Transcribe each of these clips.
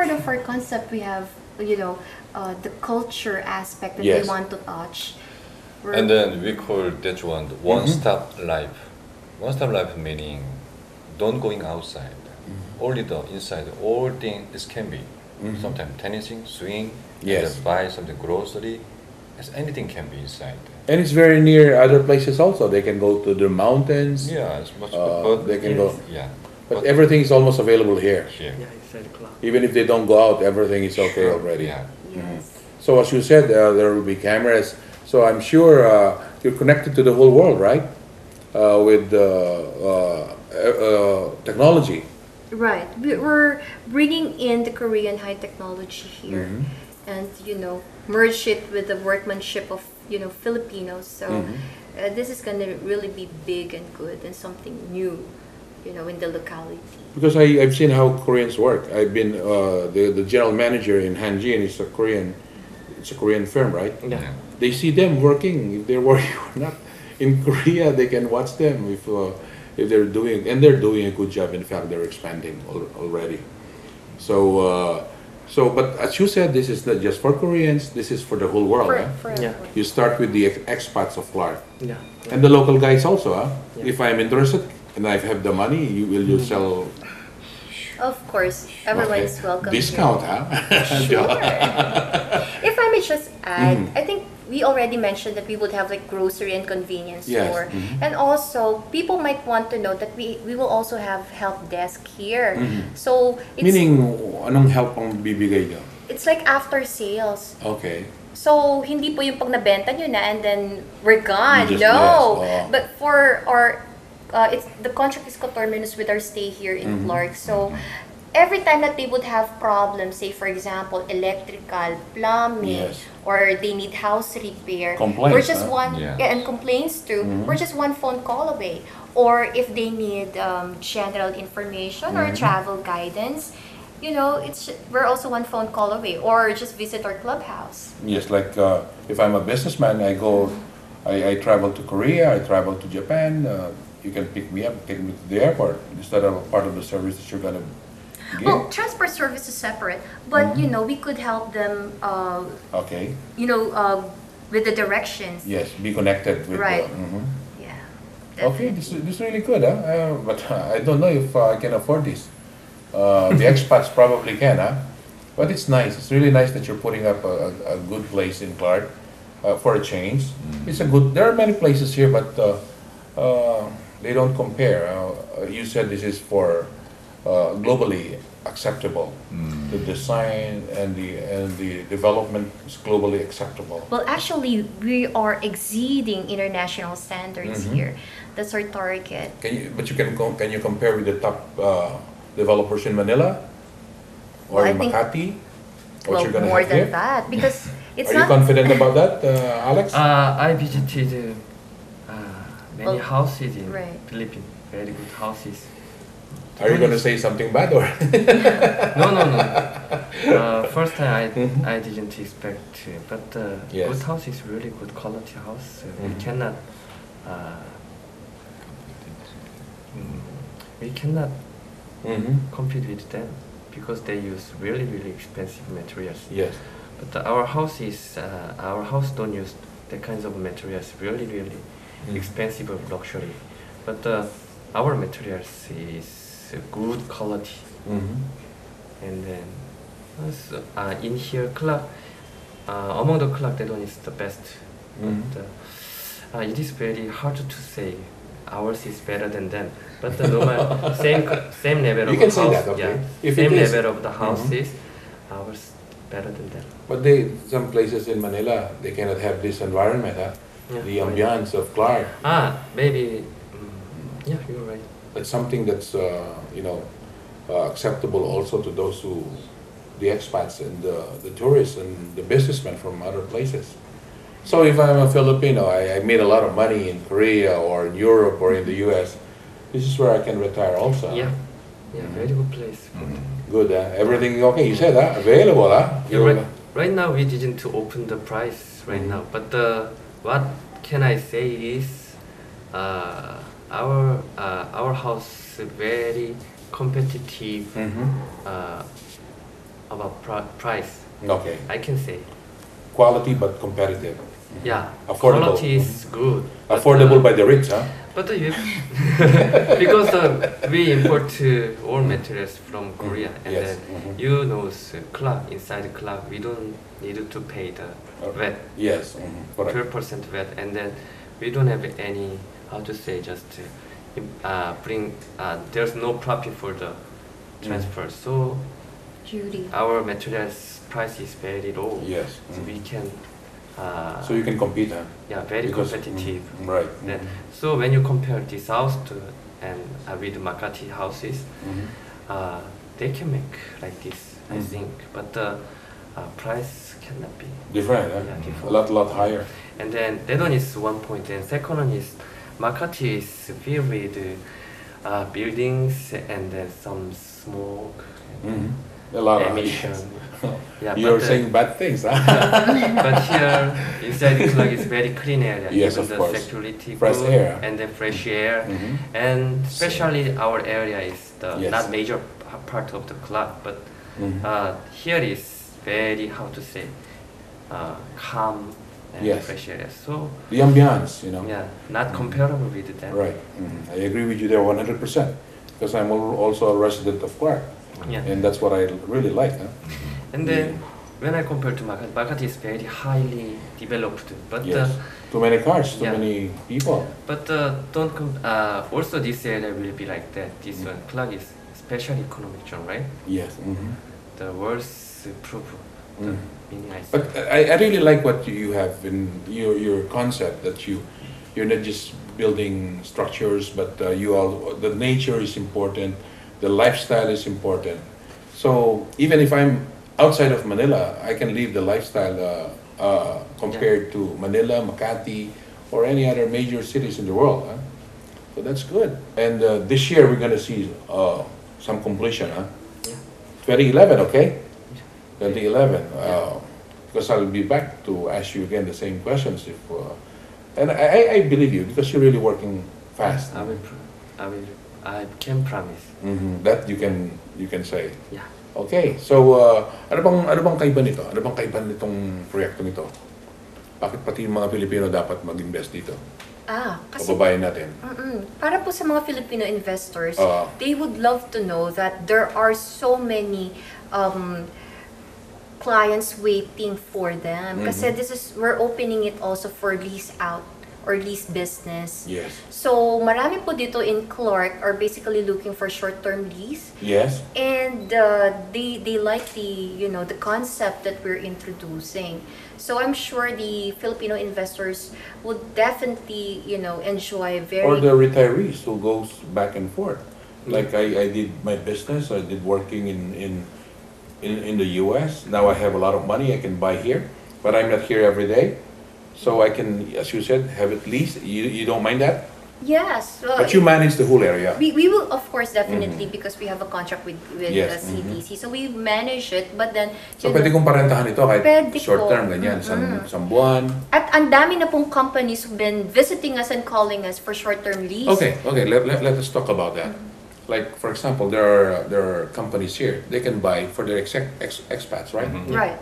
part of our concept, we have, the culture aspect that we Yes. want to touch. And then we call that one the one-stop life. One-stop life meaning don't going outside. Only the inside. All things can be. Sometimes tennising, swing, Yes. and then buy something grocery. Yes, anything can be inside. And it's very near other places also. They can go to the mountains. Yeah, it's much They can go. Yeah. But everything is almost available here. Here. Yeah, inside the club. Even if they don't go out, everything is okay already. Yeah. Yes. So as you said, there will be cameras. So I'm sure you're connected to the whole world, right? With technology. Right. We're bringing in the Korean high technology here, and merge it with the workmanship of Filipinos. So this is gonna really be big and good and something new, in the locality. Because I've seen how Koreans work. I've been the general manager in Hanjin is it's a Korean firm, right? Yeah. They see them working, if they're working or not. In Korea, they can watch them if they're doing, and they're doing a good job. In fact, they're expanding already. So, but as you said, this is not just for Koreans. This is for the whole world. For Yeah. everyone. You start with the expats of Clark Yeah. and the local guys also. Yeah. If I'm interested and I have the money, you sell Of course, everyone is welcome. discount, here. huh? Sure. If I may just add, I think we already mentioned that we would have like grocery and convenience Yes, store. And also, people might want to know that we will also have help desk here. So, Meaning, anong help ang bibigay nyo? it's like after sales. Okay. So, hindi po yung pag nabenta nyo na and then we're gone. You just No. left, But for our, it's the contract is coterminous with our stay here in Clark. So, every time that they would have problems, say for example, electrical, plumbing, Yes. or they need house repair, Complaints, we're just huh? one, Yeah. and complaints too, we're just one phone call away. Or if they need general information or travel guidance, we're also one phone call away. Or just visit our clubhouse. Yes, like if I'm a businessman, I travel to Korea, I travel to Japan. You can pick me up, take me to the airport. Is that a part of the service that you're gonna give? Well, transport service is separate, but we could help them. Okay. With the directions. Yes, be connected with. Right. Yeah. Okay, this is really good, huh? But I don't know if I can afford this. The expats probably can, huh? But it's nice. It's really nice that you're putting up a good place in Clark for a change. It's a good. There are many places here, but they don't compare. You said this is for globally acceptable. The design and the development is globally acceptable. Well, actually, we are exceeding international standards here. That's our target. Can you compare with the top developers in Manila or Well, I in think- Makati? What you're gonna more have than here? that, because it's Are you not. confident about that, Alex? I visited many Well, houses in right. Philippines. Very good houses. Are you gonna say something bad or? No. First time I didn't expect, but Yes. good house is really good quality house. We cannot. We cannot compete with them because they use really expensive materials. Yes. But our house don't use that kinds of materials. Really expensive of luxury. But our materials is good quality. And then in here club, among the club that one is the best. But it is very hard to say. Ours is better than them. But the normal same level You of can the say house. that, okay. Yeah, If same it is- level of the houses. Ours better than them. But some places in Manila, they cannot have this environment, huh? Yeah. The ambiance of Clark. Maybe. Yeah, you're right. That's something that's acceptable also to those the expats and the tourists and the businessmen from other places. So if I'm a Filipino, I made a lot of money in Korea or in Europe or in the US, this is where I can retire also. Yeah, very good place. Good, everything okay? You said, available, huh? Yeah, right now we didn't open the price right now, but what can I say is our house very competitive about price. Okay. I can say, Quality but competitive. yeah, Affordable. quality is good. but, Affordable by the rich, huh? But you, because we import all materials from Korea, and Yes. then you know, club inside the club, we don't need to pay the VAT, Yes. Correct. 12% VAT, and then we don't have any, how to say, just bring. There's no profit for the transfer, so Judy. our materials price is very low. Yes. So we can. So you can compete, huh? Yeah, very Because- competitive. Right. Then, so when you compare this house to and with Makati houses, they can make like this, I think, but the price cannot be. Different, huh? Yeah, different. A lot higher. And then that one is one point. And second one is Makati is filled with buildings and then some smoke, A lot of emission. Yeah, You're but, saying bad things, huh? but here inside the club is very clean area. Yes, even of the course. security Fresh good, air. and then fresh air, Mhm. and especially our area is the Yes. not major part of the club, but Mhm. here is very, how to say, calm and Yes. fresh area. So The ambiance, you know. yeah, not comparable with them. Right. I agree with you there 100%. Because I'm also a resident of Clark. Yeah. And that's what I really like, huh? And then when I compare to Makati, Makati is very highly developed, but Yes. Too many cars, too yeah. many people. but don't also this area will be like that. This one, Clark is special economic zone, right? Yes. The worst proof, the Mm. meaning I see. But I really like what you have in your concept that you're not just building structures, but the nature is important, the lifestyle is important. So even if I'm outside of Manila, I can live the lifestyle compared to Manila, Makati, or any other major cities in the world. Huh? So that's good. And this year we're gonna see some completion, huh? Yeah. 2011, okay? 2011. Because I'll be back to ask you again the same questions if. And I believe you because you're really working fast. I can promise. That you can say. Yeah. Okay, so ano bang kaiba nito? Ano bang kaiba nitong proyekto nito? Bakit pati yung mga Pilipino dapat mag-invest dito? Kasi Kababayan natin. para po sa mga Filipino investors, Oo. they would love to know that there are so many clients waiting for them. Kasi we're opening it also for lease out or lease business. Yes. So, marami po dito in Clark are basically looking for short-term lease. Yes. And they like the concept that we're introducing. So I'm sure the Filipino investors would definitely enjoy very. Or the retirees who goes back and forth. Like I did my business. I did working in the U.S. Now I have a lot of money. I can buy here, but I'm not here every day. So I can, as you said, have it leased. You don't mind that? Yes. But you manage the whole area. We will of course definitely because we have a contract with Yes. CDC. So we manage it, but then So pwede kong parentahan ito kahit Pwede short term, po. ganyan, isang buwan. at ang dami na pong companies who've been visiting us and calling us for short-term lease. Okay, let us talk about that. Like for example, there are companies here. They can buy for their expats, right? Right.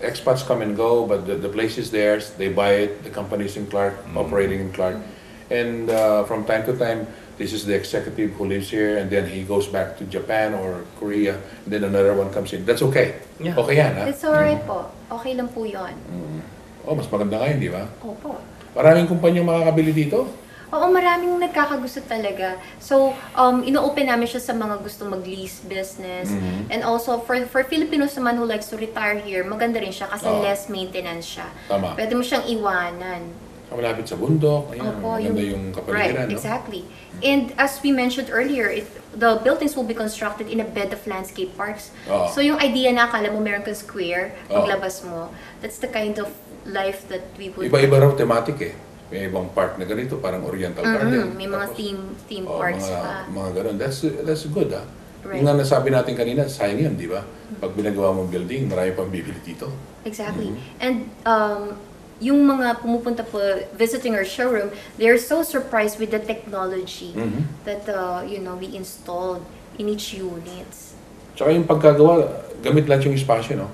Expats come and go, but the place is theirs. They buy it. The company's in Clark, operating in Clark, and from time to time, this is the executive who lives here, and then he goes back to Japan or Korea. And then another one comes in. That's okay. Yeah. Okay yan, ha? It's alright po. Okay lang po yun. Oh, mas maganda ngayon, di ba? Opo. Maraming kumpanyang makakabili dito. Oo, maraming nagkakagusto talaga. So, ino-open namin siya sa mga gusto mag-lease business. And also, for Filipinos naman who likes to retire here, maganda rin siya kasi less maintenance siya. Tama. Pwede mo siyang iwanan. Malapit sa bundok. Ayan, Opo, maganda yung kapaligiran, right, no? exactly. And as we mentioned earlier, the buildings will be constructed in a bed of landscape parks. Oo. So yung idea na akala mo meron kang square, Oo. paglabas mo, that's the kind of life that we would... Iba-iba raw thematic eh. May ibang park na ganito, parang Oriental Garden. May mga Tapos, theme parks pa. mga ganun. That's good, ah. Right. Yung nga nasabi natin kanina, sayang yun, di ba? Pag binagawa mong building, marami pang bibili dito. Exactly. And yung mga pumupunta po visiting our showroom, they're so surprised with the technology that we installed in each units. Tsaka yung pagkagawa, gamit lahat yung espasyo, no?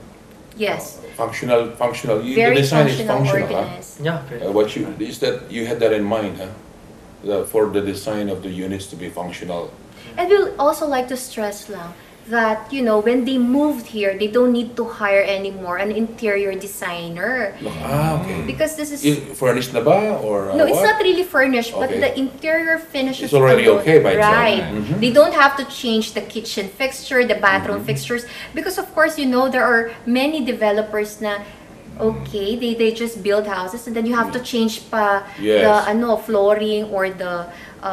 Yes. Functional. The Very design is functional, functional, huh? organized. Yeah. Very What you is that you had that in mind, huh? For the design of the units to be functional. And we'll also like to stress lang that, you know, when they moved here, they don't need to hire anymore an interior designer. Okay. Because this is... Furnished na ba? Or, No, it's what? not really furnished, but Okay. the interior finishes It's already alone. okay by itself. Right. Mhm. They don't have to change the kitchen fixture, the bathroom Mm-hmm. fixtures, because of course, you know, there are many developers na, okay, they just build houses and then you have to change pa Yes. the flooring or the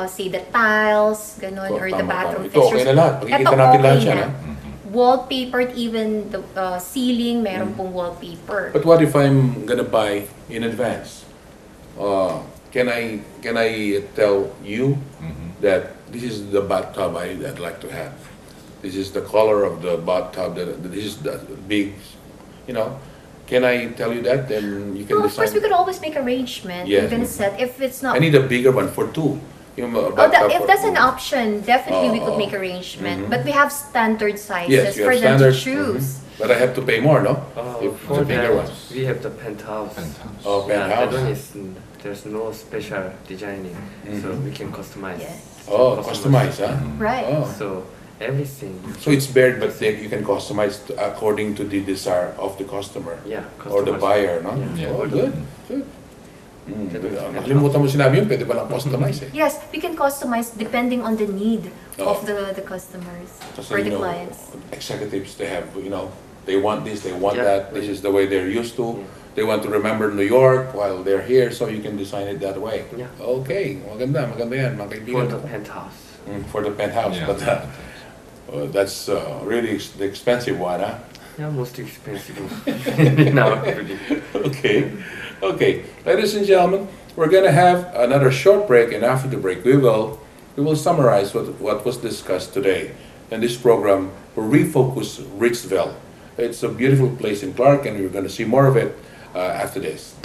say the tiles, ganon, or the Tama, bathroom tama. Ito, okay fixtures. na lahat. Makikita Ito, natin lahat okay yan, na. ha? Wallpapered, even the ceiling, meron pong wallpaper. But what if I'm gonna buy in advance? Can I tell you that this is the bathtub I'd like to have? This is the color of the bathtub. This is the big, you know. Can I tell you that? Then you can Well, of course, we decide. could always make arrangement. Yes. We're gonna set if it's not. I need a bigger one for two. Yung If that's an option, definitely we could make arrangement. But we have standard sizes Yes, you for have them standard. to choose. But I have to pay more, no? If it's For a bigger that, one. we have the penthouse. Oh, Yeah, that one penthouse. is there's no special designing, so we can customize. Yes. Oh, customize, huh? Right. Oh. So everything. So it's bare, but then you can customize according to the desire of the customer Yeah. or the customers. buyer, no? Yeah. Oh, good. Good. That was Nakalimutan mo sinabi yun, pwede ba lang customize eh? Yes, we can customize depending on the need Oh. of the customers Kasi, or you the know, clients. executives, they have, they want this, they want Yeah. that, this is the way they're used to. They want to remember New York while they're here, so you can design it that way. Yeah. Okay, maganda yan, mga For kaibigan the ko. penthouse. For the penthouse, Yeah. but that's really the expensive one, huh? Yeah, most expensive in our building. Okay. Ladies and gentlemen, we're gonna have another short break, and after the break, we will summarize what was discussed today in this program. We'll refocus Ritzville. It's a beautiful place in Clark, and we're gonna see more of it after this.